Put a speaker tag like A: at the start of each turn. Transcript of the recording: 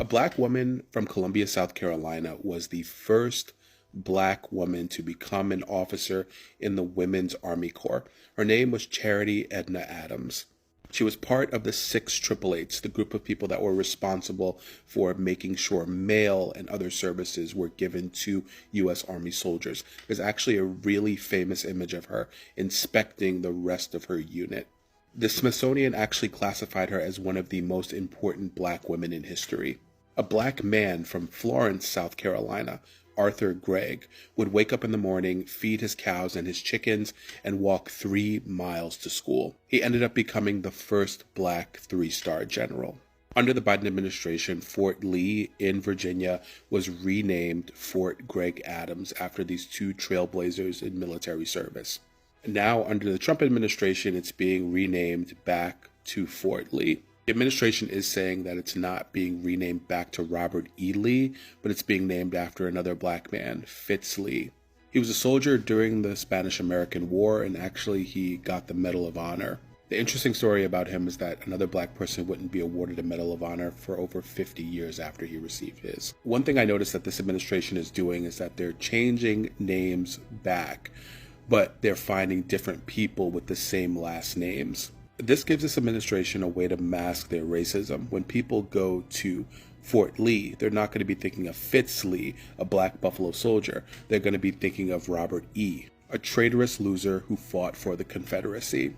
A: A black woman from Columbia, South Carolina was the first black woman to become an officer in the Women's Army Corps. Her name was Charity Edna Adams. She was part of the 6 888s, the group of people that were responsible for making sure mail and other services were given to U.S. Army soldiers. There's actually a really famous image of her inspecting the rest of her unit. The Smithsonian actually classified her as one of the most important black women in history. A black man from Florence, South Carolina, Arthur Gregg, would wake up in the morning, feed his cows and his chickens, and walk 3 miles to school. He ended up becoming the first black 3-star general. Under the Biden administration, Fort Lee in Virginia was renamed Fort Gregg Adams after these 2 trailblazers in military service. Now, under the Trump administration, it's being renamed back to Fort Lee. The administration is saying that it's not being renamed back to Robert E. Lee, but it's being named after another black man, Fitz Lee. He was a soldier during the Spanish-American War, and actually he got the Medal of Honor. The interesting story about him is that another black person wouldn't be awarded a Medal of Honor for over 50 years after he received his. One thing I noticed that this administration is doing is that they're changing names back, but they're finding different people with the same last names. This gives this administration a way to mask their racism. When people go to Fort Lee, they're not going to be thinking of Fitz Lee, a black Buffalo soldier. They're going to be thinking of Robert E., a traitorous loser who fought for the Confederacy.